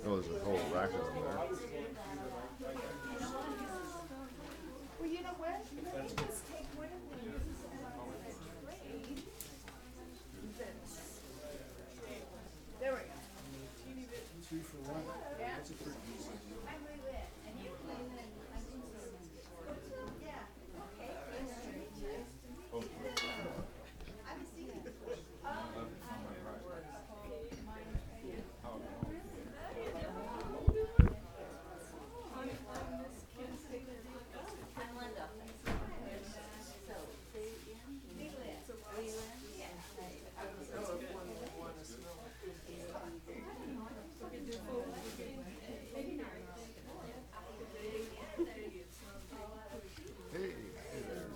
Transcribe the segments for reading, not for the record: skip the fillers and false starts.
Oh, there's a whole rack of them there. Well, you know what? Let me just take one of these trade. There we go. 2 for 1. Yeah. That's a pretty easy. I move it, and you clean it. Yeah. Okay. I was thinking. I'm Linda. Hey, hey there.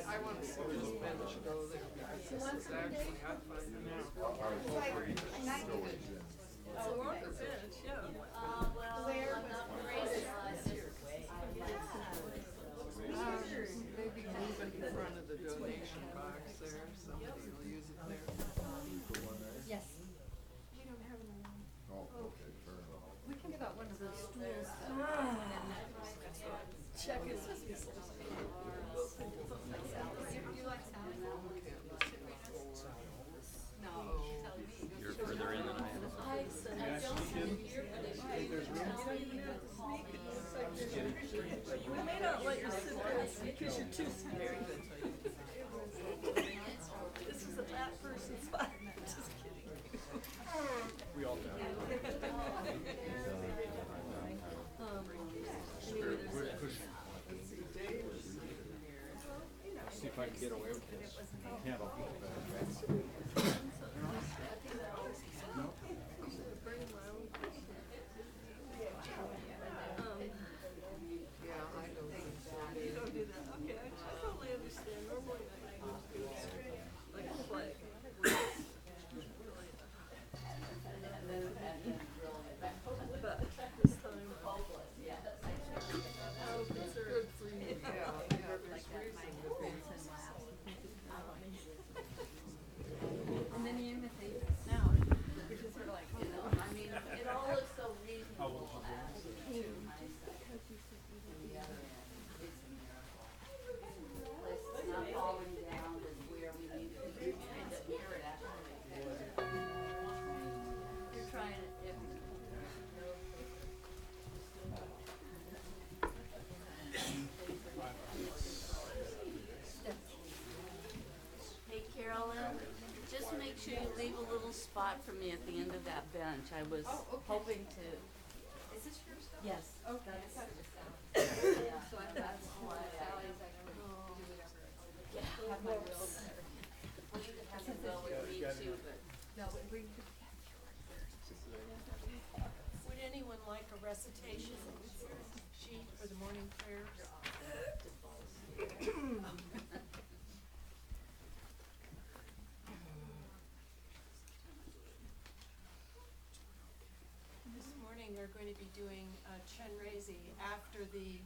I want to see this bench go there because this is actually, I find it now. Oh, on the bench, yeah. Maybe move it in front of the donation box there, somebody will use it there. Yes. Oh, okay, fair enough. We can get out one of those stools. Check it. You like salad? No. You're further in than I am. We may not let you sit there because you're too scared. This is a fat person's spot. Just kidding. We all do. See if I can get away with this. Can't I'll feel bad. Yeah, I don't think so. You don't do that. Okay, I totally understand. Normally I do it straight, like a flag. But this time, it's good for you. Yeah, there's reason to be. And then you imitate. No, because we're like, you know, I mean, it all looks so reasonable as to it's not falling down is where we need to be. And to hear it actually. You're trying it every Hey, Carolyn, just make sure you leave a little spot for me at the end of that bench. I was hoping to. Is this your stuff? Yes. Okay. Yeah. So I've got some Sally's, I can do whatever. Yeah, have my real there. Well, you can have to go with me too, but. No, we. Would anyone like a recitation sheet for the morning prayers? This morning we're going to be doing Chenrezi after the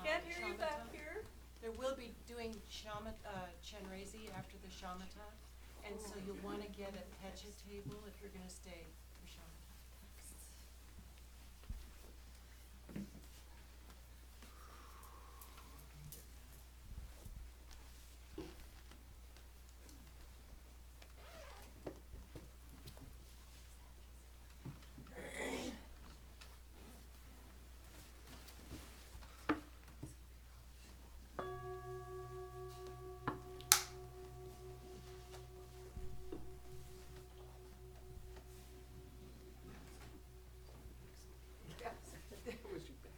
Can't hear you back Shamatha. here. There will be doing Chenrezi after the shamatha, and so you'll wanna get a pecha table if you're gonna stay for shamatha. Yes, that was your back.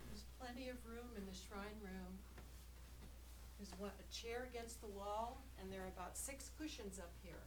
There's plenty of room in the shrine room. There's a chair against the wall, and there are about 6 cushions up here.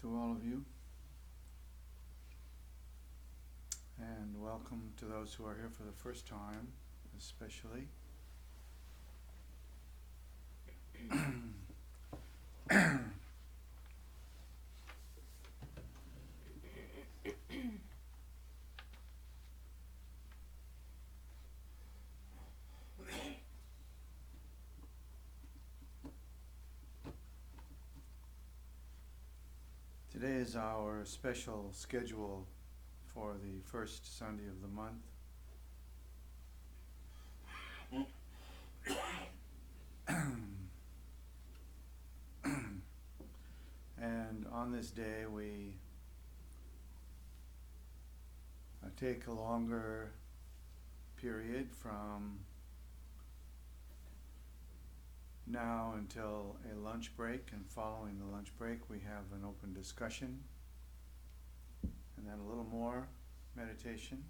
to all of you, and welcome to those who are here for the first time, especially. Today is our special schedule for the first Sunday of the month. And on this day we take a longer period from now until a lunch break, and following the lunch break we have an open discussion and then a little more meditation,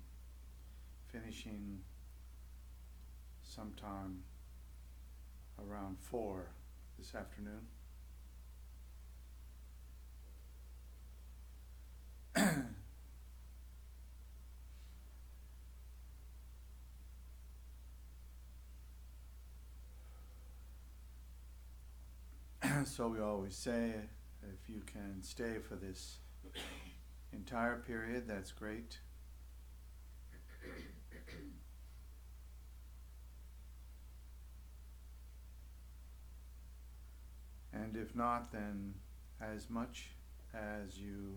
finishing sometime around 4 this afternoon. So we always say, if you can stay for this entire period, that's great. And if not, then as much as you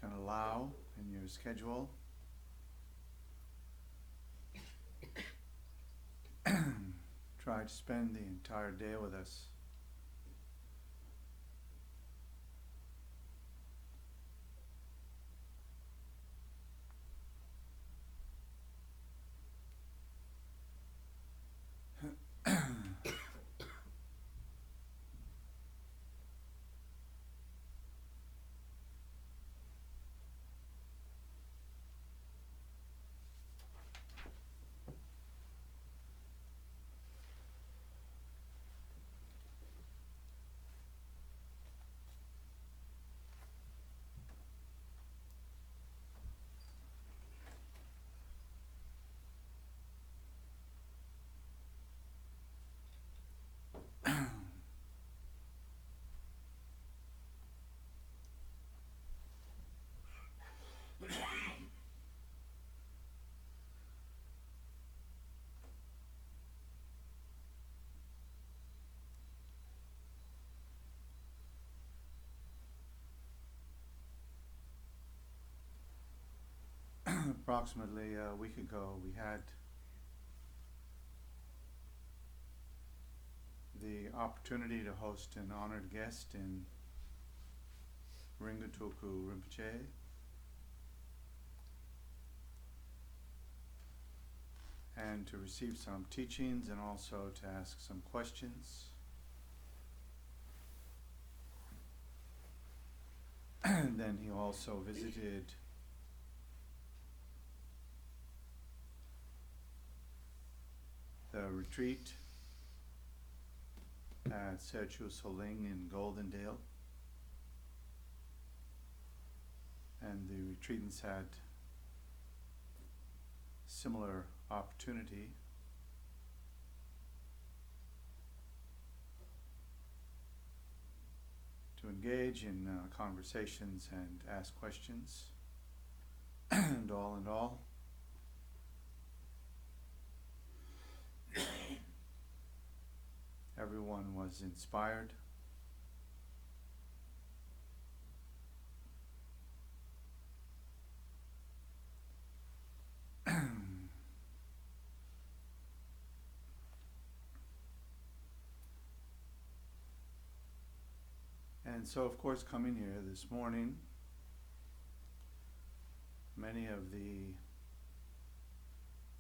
can allow in your schedule. Try to spend the entire day with us. Approximately a week ago, we had the opportunity to host an honored guest in Rinpoche Rinpoche, and to receive some teachings and also to ask some questions. And then he also visited the retreat at Serchu Soling in Goldendale, and the retreatants had similar opportunity to engage in conversations and ask questions. And all in all, everyone was inspired. And so, of course, coming here this morning, many of the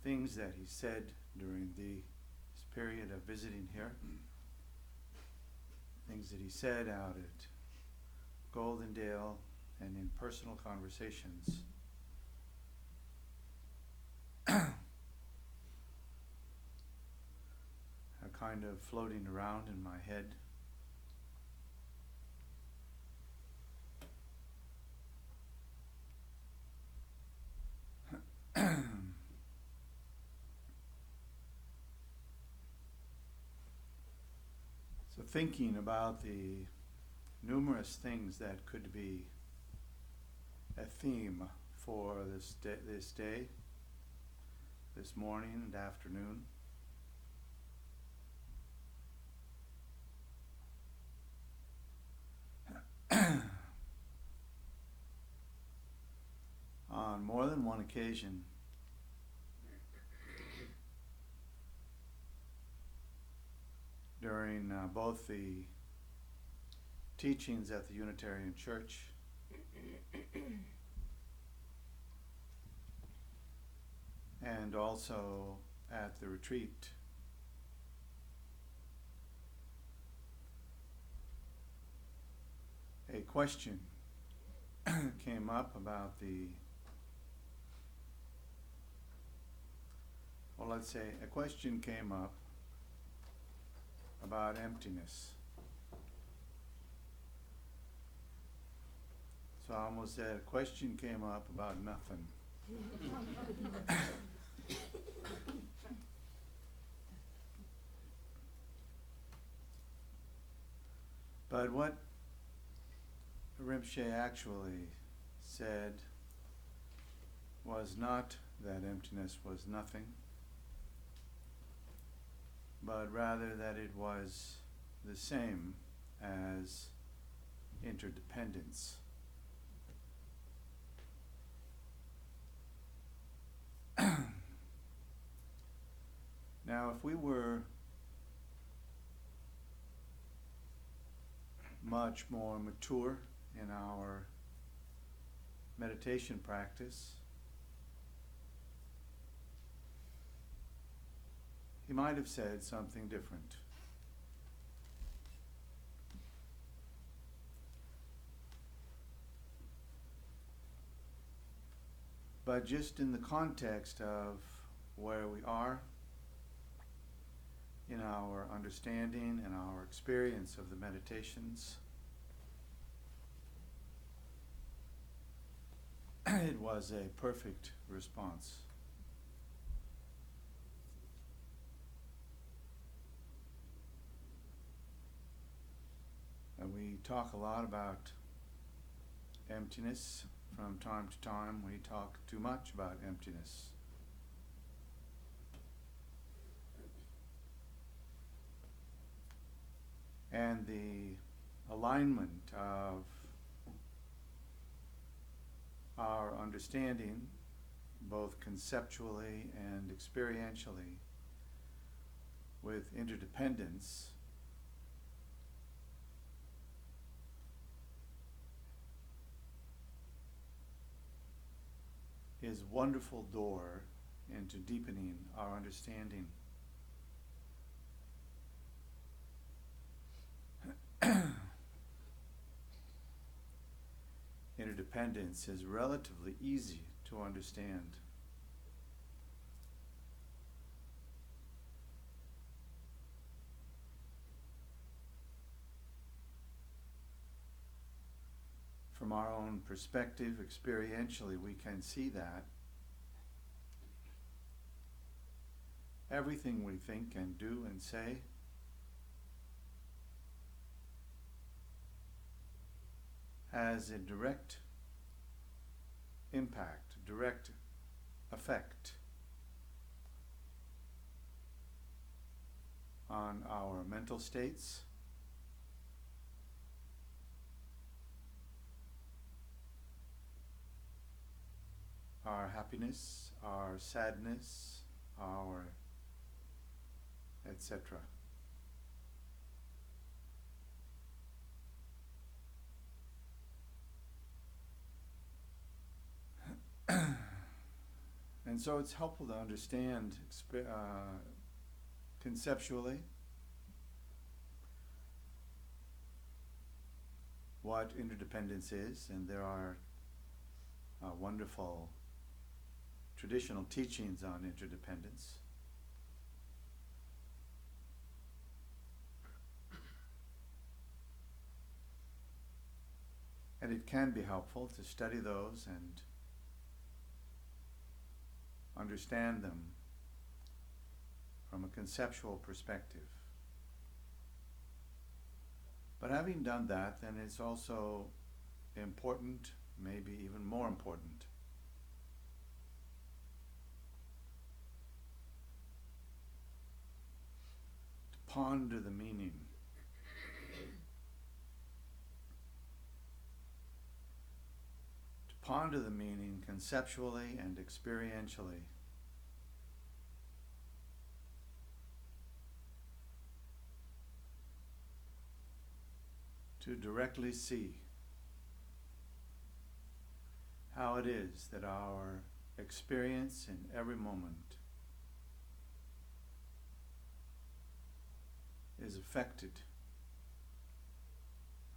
things that he said during this period of visiting here, things that he said out at Goldendale and in personal conversations, are kind of floating around in my head. thinking about the numerous things that could be a theme for this day, this morning and afternoon. On more than one occasion, during both the teachings at the Unitarian Church and also at the retreat, a question came up about a question came up about emptiness. So I almost said a question came up about nothing. But what Rinpoche actually said was not that emptiness was nothing, but rather that it was the same as interdependence. Now, if we were much more mature in our meditation practice, he might have said something different. But just in the context of where we are in our understanding and our experience of the meditations, it was a perfect response. And we talk a lot about emptiness. From time to time, we talk too much about emptiness. And the alignment of our understanding, both conceptually and experientially, with interdependence is a wonderful door into deepening our understanding. Interdependence is relatively easy to understand. From our own perspective, experientially, we can see that everything we think and do and say has a direct impact, direct effect on our mental states, our happiness, our sadness, our etc. And so it's helpful to understand conceptually what interdependence is, and there are wonderful traditional teachings on interdependence. And it can be helpful to study those and understand them from a conceptual perspective. But having done that, then it's also important, maybe even more important, to ponder the meaning. To ponder the meaning conceptually and experientially. To directly see how it is that our experience in every moment is affected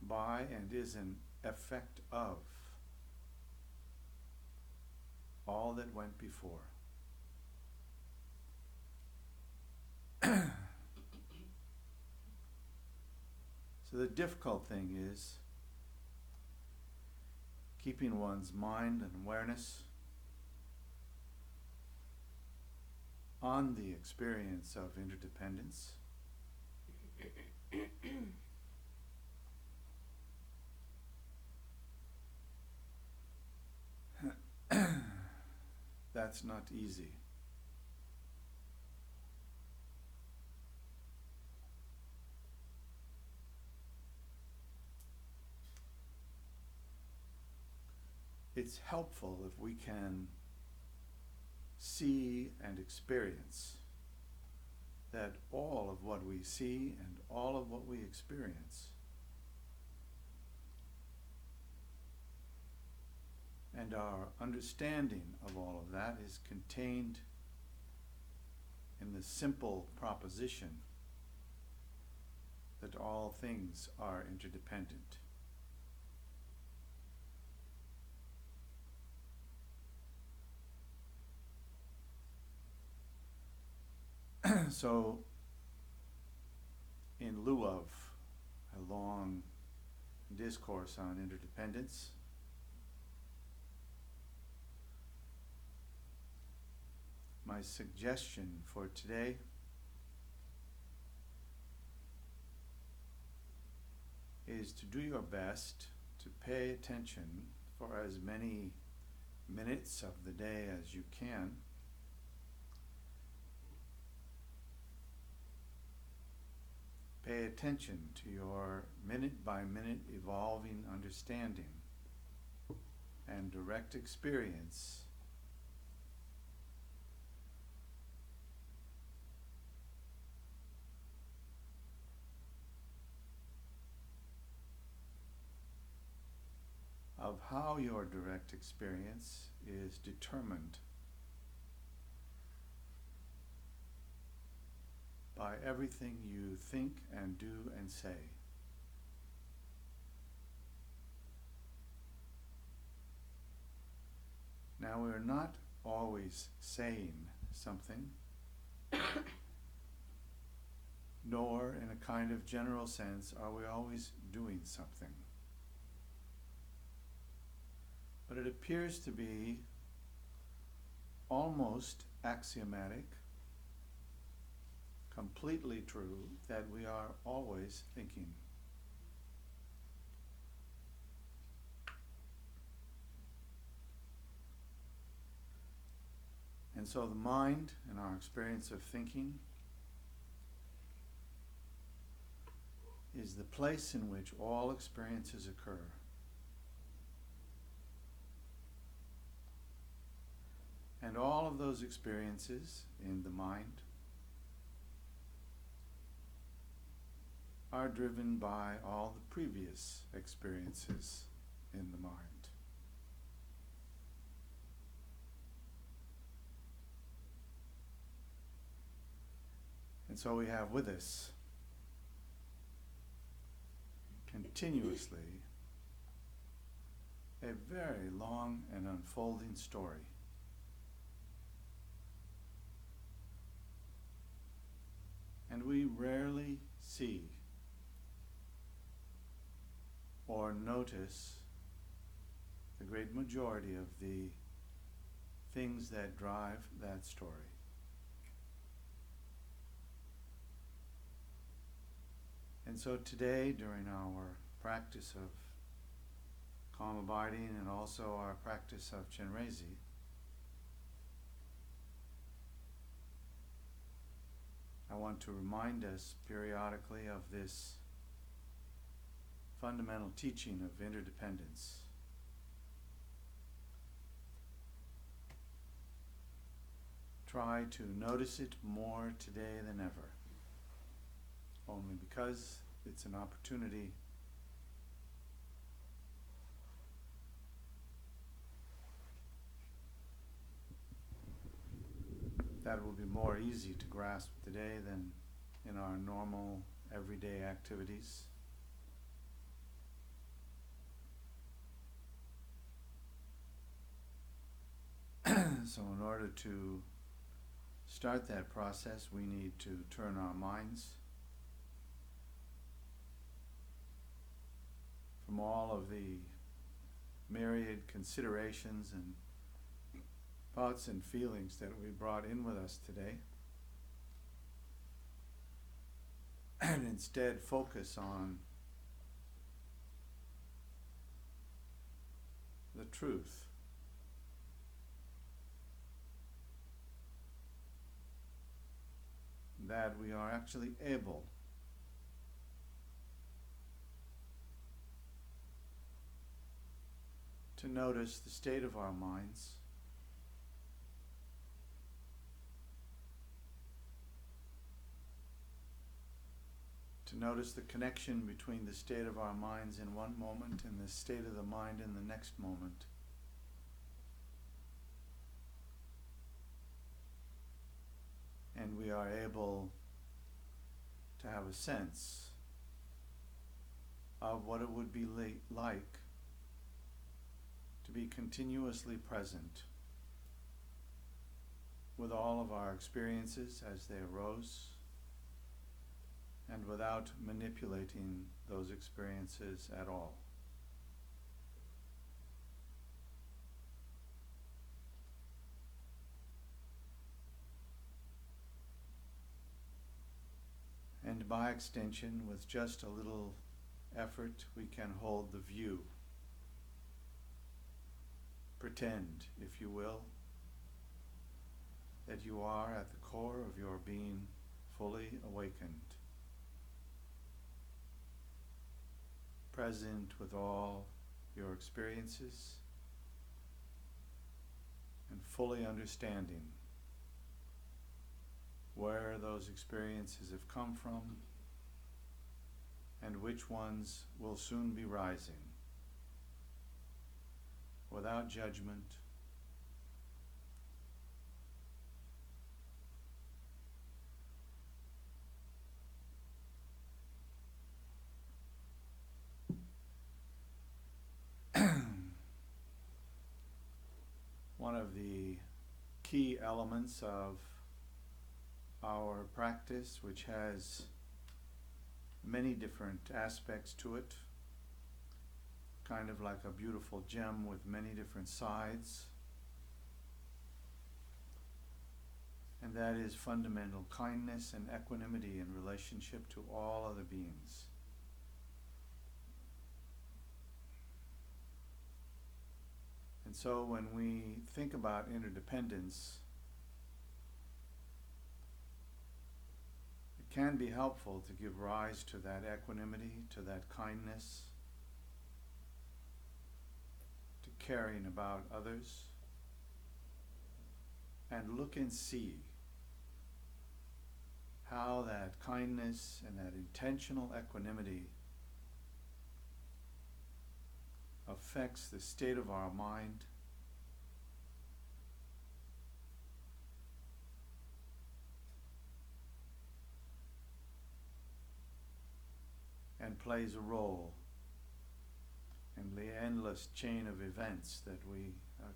by and is an effect of all that went before. So the difficult thing is keeping one's mind and awareness on the experience of interdependence that's not easy. It's helpful if we can see and experience that all of what we see and all of what we experience and our understanding of all of that is contained in the simple proposition that all things are interdependent. So, in lieu of a long discourse on interdependence, my suggestion for today is to do your best to pay attention for as many minutes of the day as you can pay attention to your minute-by-minute evolving understanding and direct experience of how your direct experience is determined by everything you think and do and say. Now, we're not always saying something, nor in a kind of general sense are we always doing something. But it appears to be almost axiomatic, completely true, that we are always thinking. And so the mind and our experience of thinking is the place in which all experiences occur. And all of those experiences in the mind are driven by all the previous experiences in the mind. And so we have with us continuously a very long and unfolding story. And we rarely see or notice the great majority of the things that drive that story. And so today, during our practice of calm abiding and also our practice of Chenrezi, I want to remind us periodically of this fundamental teaching of interdependence. Try to notice it more today than ever, only because it's an opportunity that will be more easy to grasp today than in our normal everyday activities. So in order to start that process, we need to turn our minds from all of the myriad considerations and thoughts and feelings that we brought in with us today, and instead focus on the truth. That we are actually able to notice the state of our minds, to notice the connection between the state of our minds in one moment and the state of the mind in the next moment. And we are able to have a sense of what it would be like to be continuously present with all of our experiences as they arose, and without manipulating those experiences at all. And by extension, with just a little effort, we can hold the view. Pretend, if you will, that you are at the core of your being fully awakened, present with all your experiences, and fully understanding where those experiences have come from and which ones will soon be rising, without judgment, one of the key elements of our practice, which has many different aspects to it, kind of like a beautiful gem with many different sides, and that is fundamental kindness and equanimity in relationship to all other beings. And so when we think about interdependence, it can be helpful to give rise to that equanimity, to that kindness, to caring about others, and look and see how that kindness and that intentional equanimity affects the state of our mind, and plays a role in the endless chain of events that we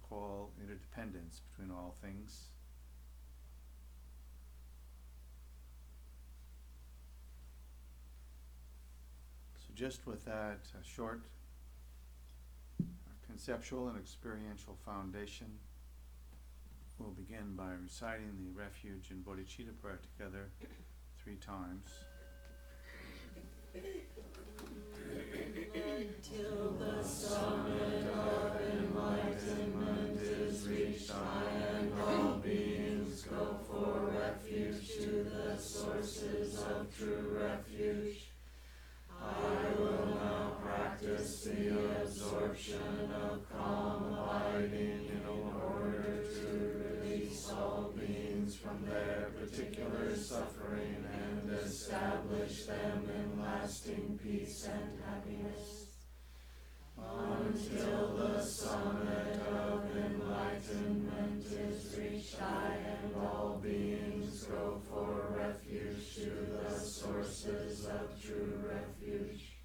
call interdependence between all things. So just with that short conceptual and experiential foundation, we'll begin by reciting the refuge and bodhicitta prayer together 3 times. Till the summit of enlightenment is reached, I and all beings go for refuge to the sources of true refuge. I will now practice the absorption of calm abiding in order to release all beings from their particular suffering and establish them in lasting peace and happiness. Until the summit of enlightenment is reached, I and all beings go for refuge to the sources of true refuge.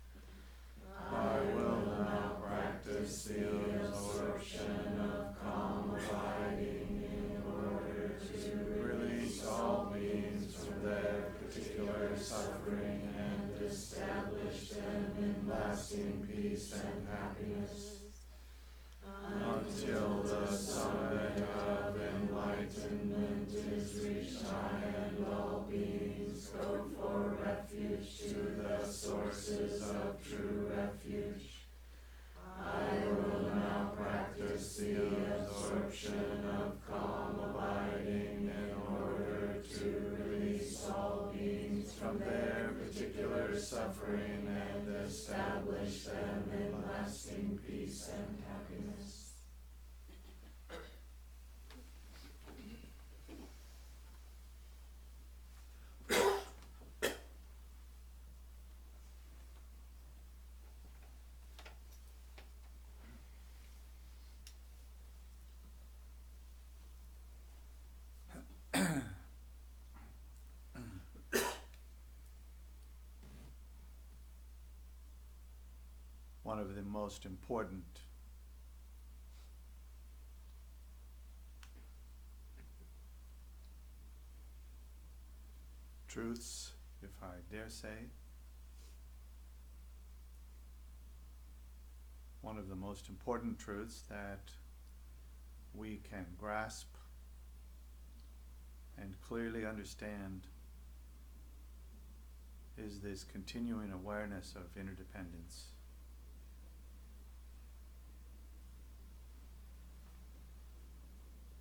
I will now practice the absorption of calm abiding in order to release all beings from their particular suffering and establish them in lasting peace and happiness. Until the summit of enlightenment is reached, I and all beings go for refuge to the sources of true refuge. I will now practice the absorption of calm abiding in order to release all beings from their particular suffering and establish them in lasting peace and happiness. One of the most important truths, if I dare say, one of the most important truths that we can grasp and clearly understand is this continuing awareness of interdependence.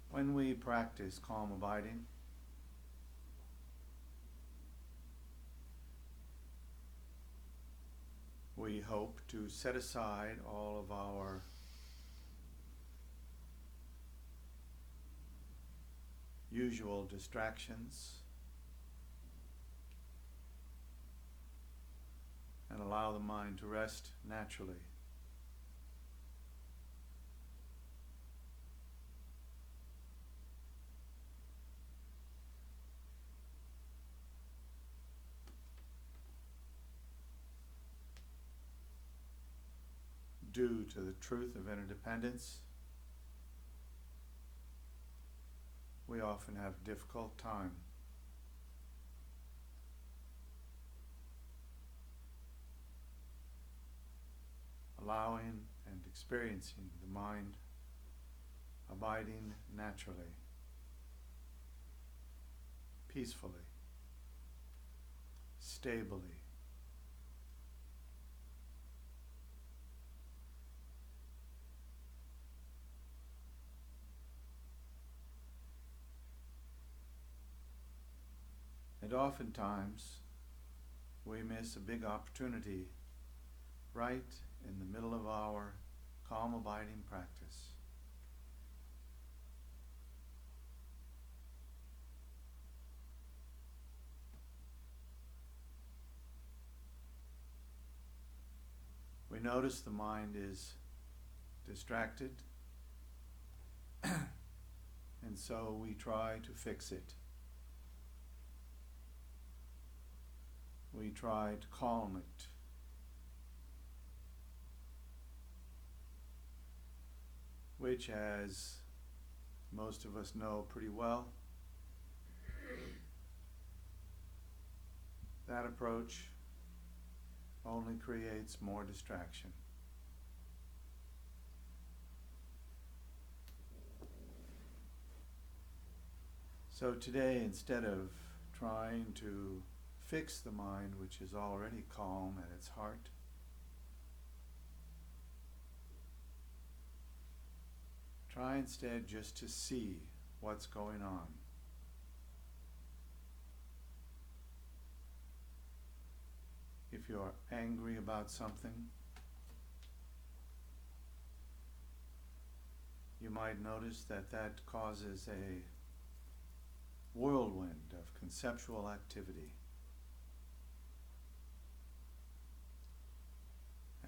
When we practice calm abiding, we hope to set aside all of our usual distractions and allow the mind to rest naturally. Due to the truth of interdependence, we often have a difficult time allowing and experiencing the mind abiding naturally, peacefully, stably. And oftentimes, we miss a big opportunity right in the middle of our calm abiding practice. We notice the mind is distracted, and so we try to fix it. We try to calm it. Which, as most of us know pretty well, that approach only creates more distraction. So today, instead of trying to fix the mind which is already calm at its heart. Try instead just to see what's going on. If you're angry about something, you might notice that that causes a whirlwind of conceptual activity.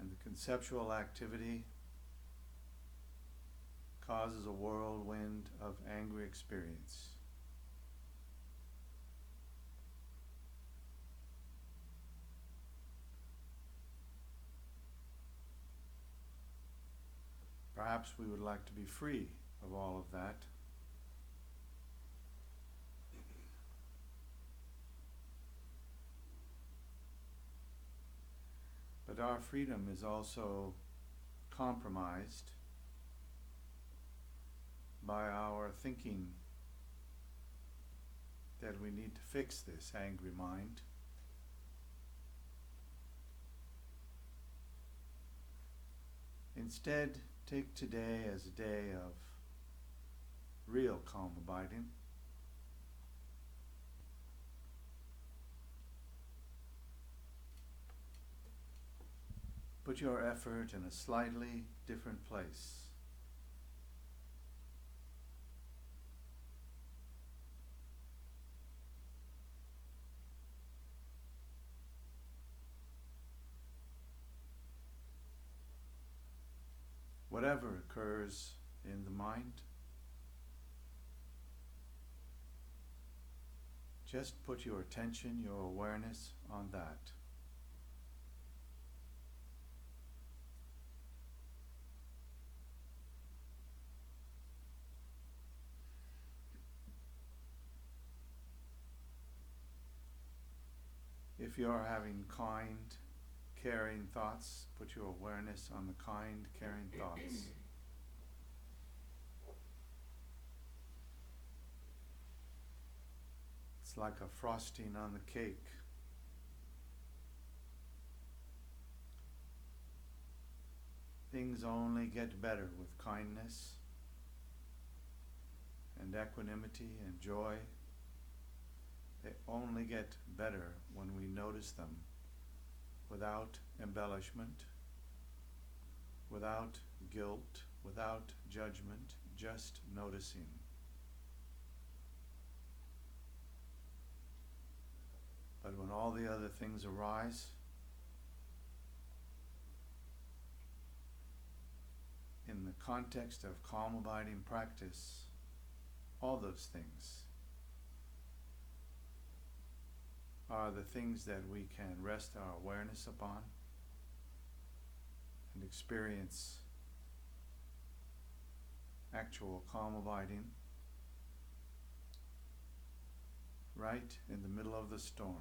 And the conceptual activity causes a whirlwind of angry experience. Perhaps we would like to be free of all of that. But our freedom is also compromised by our thinking that we need to fix this angry mind. Instead, take today as a day of real calm abiding. Put your effort in a slightly different place. Whatever occurs in the mind, just put your attention, your awareness on that. If you are having kind, caring thoughts, put your awareness on the kind, caring thoughts. It's like a frosting on the cake. Things only get better with kindness and equanimity and joy. They only get better when we notice them without embellishment, without guilt, without judgment, just noticing. But when all the other things arise, in the context of calm abiding practice, all those things are the things that we can rest our awareness upon and experience actual calm abiding right in the middle of the storm.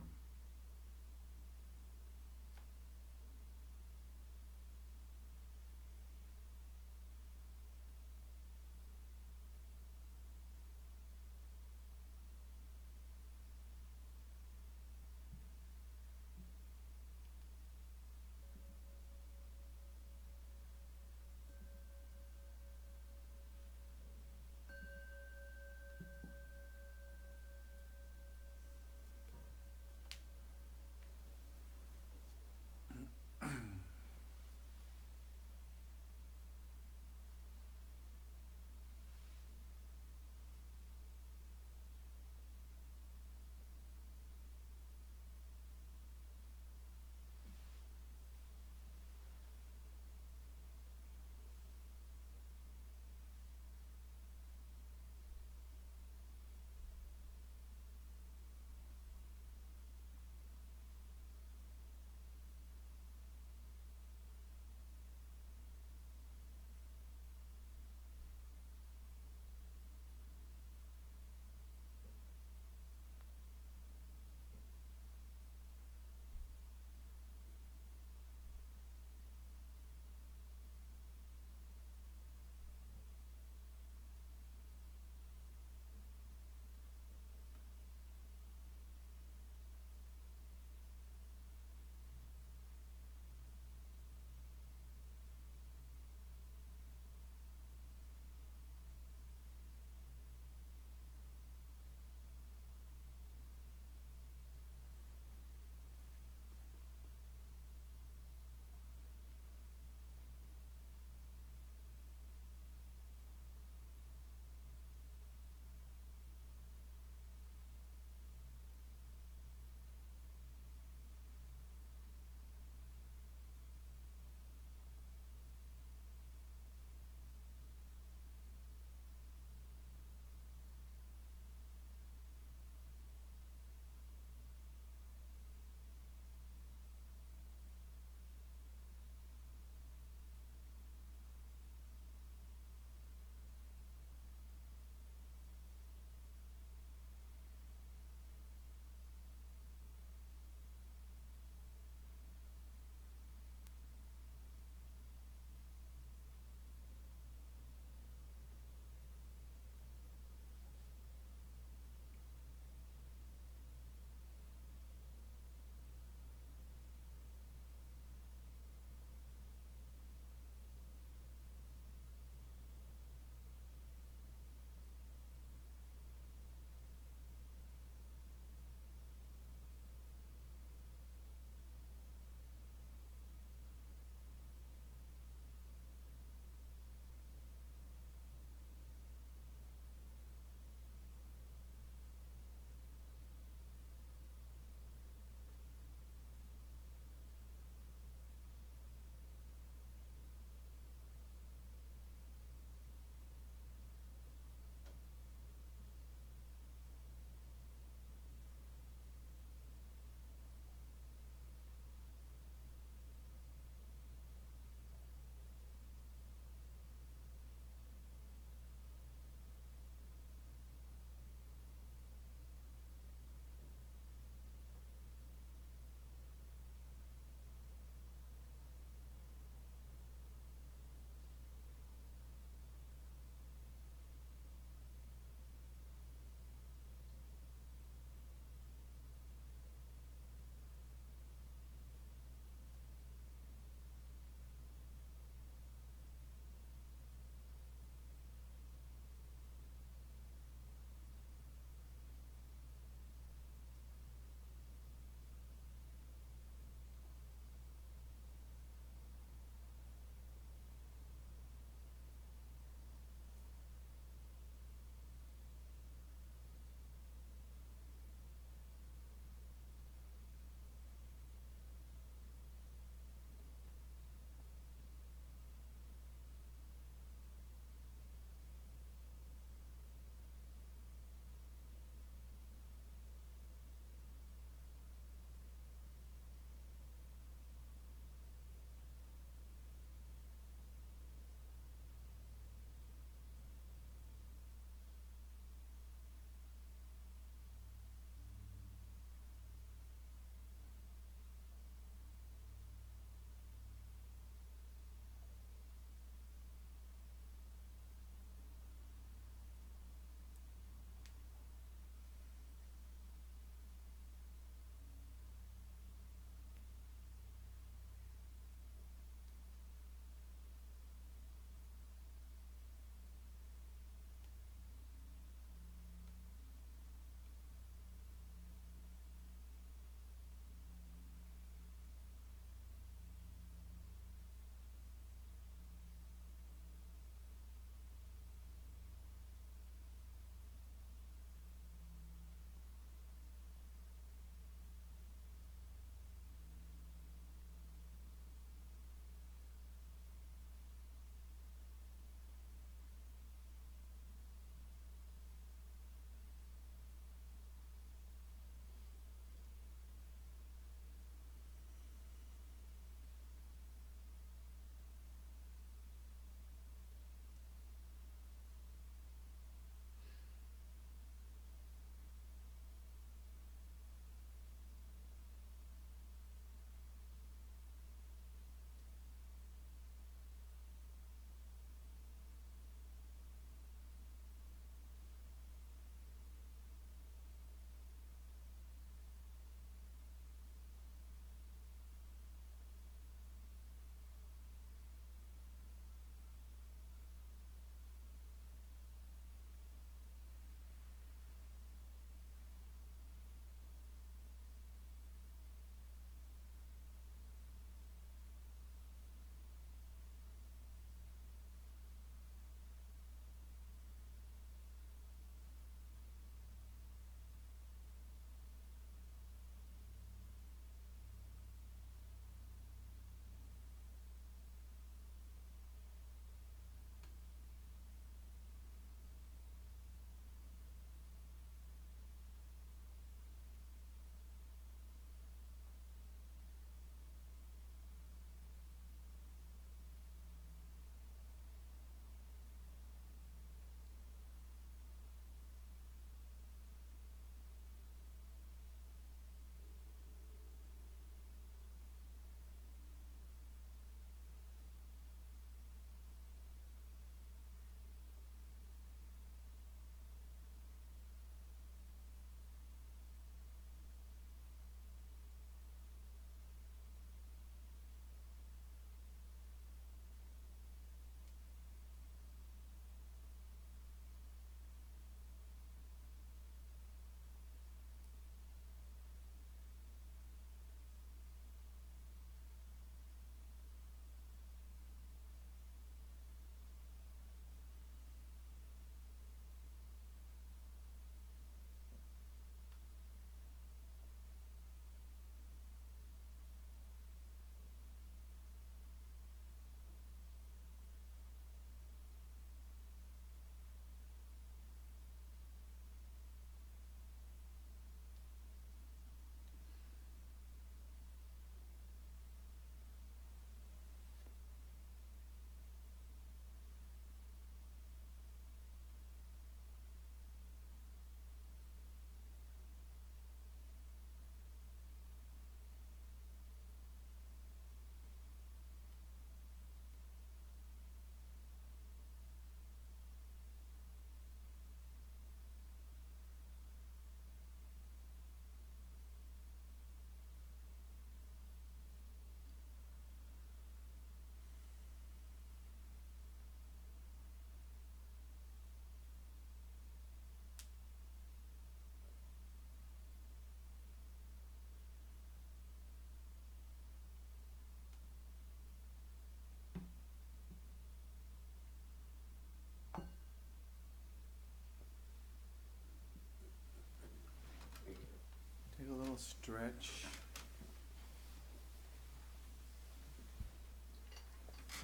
stretch.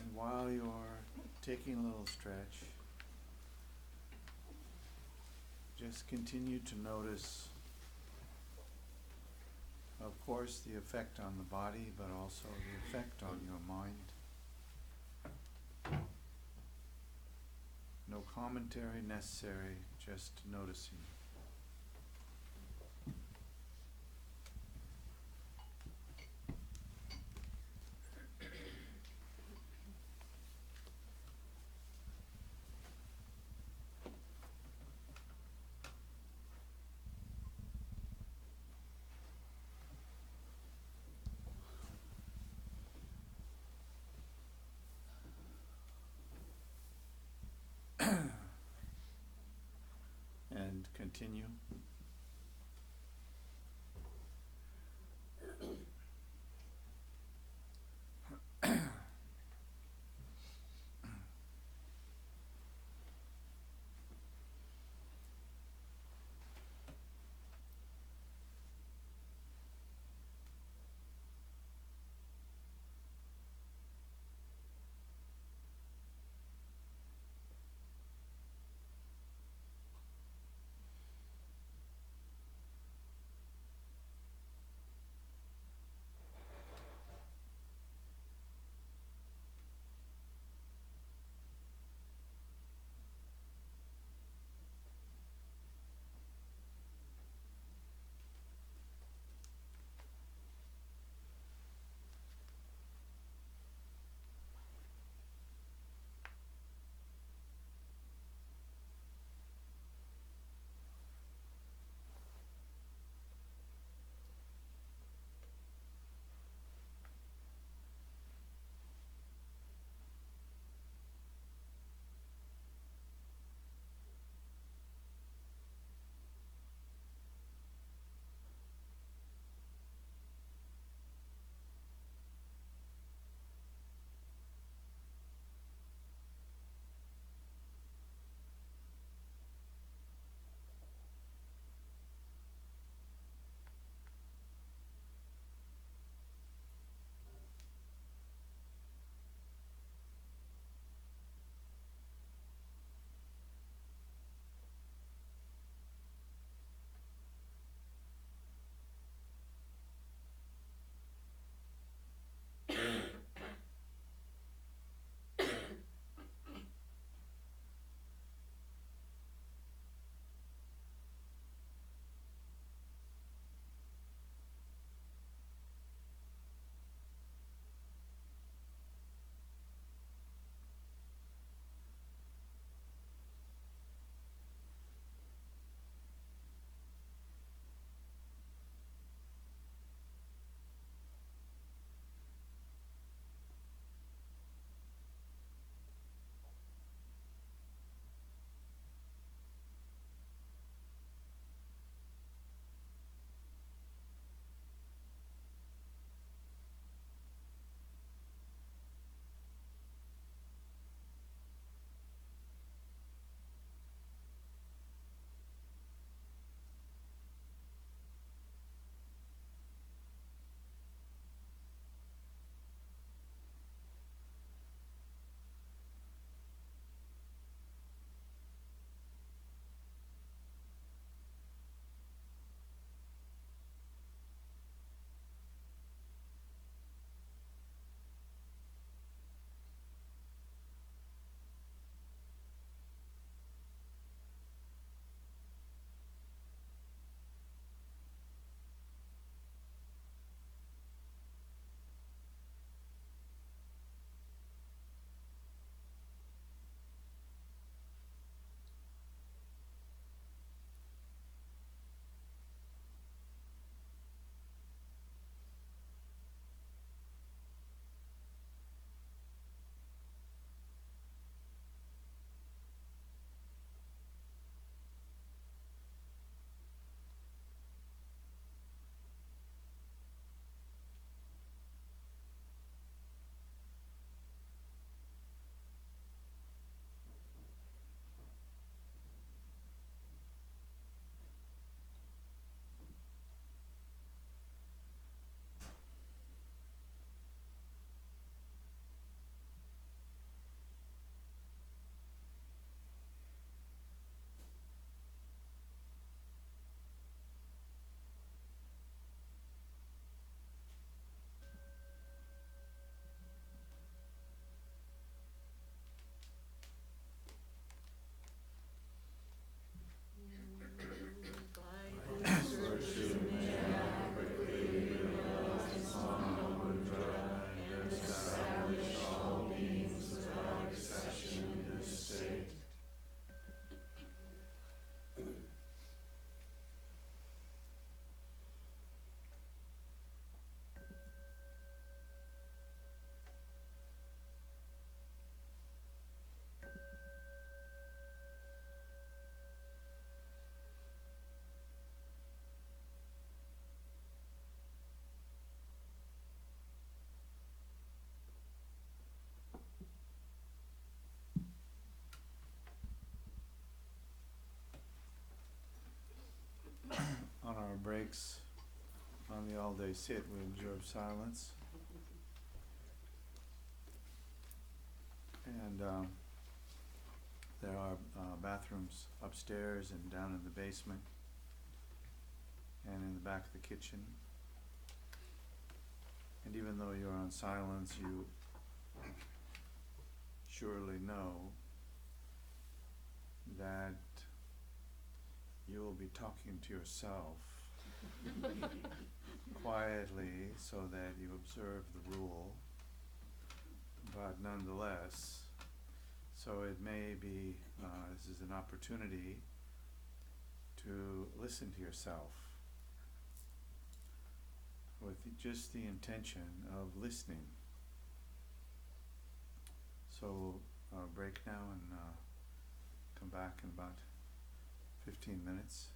And while you're taking a little stretch, just continue to notice, of course, the effect on the body, but also the effect on your mind. No commentary necessary, just noticing. And continue. breaks on the all-day sit, we observe silence. And there are bathrooms upstairs and down in the basement and in the back of the kitchen. And even though you're on silence, you surely know that you will be talking to yourself quietly so that you observe the rule, but nonetheless, so it may be, this is an opportunity to listen to yourself with just the intention of listening. So break now and come back in about 15 minutes.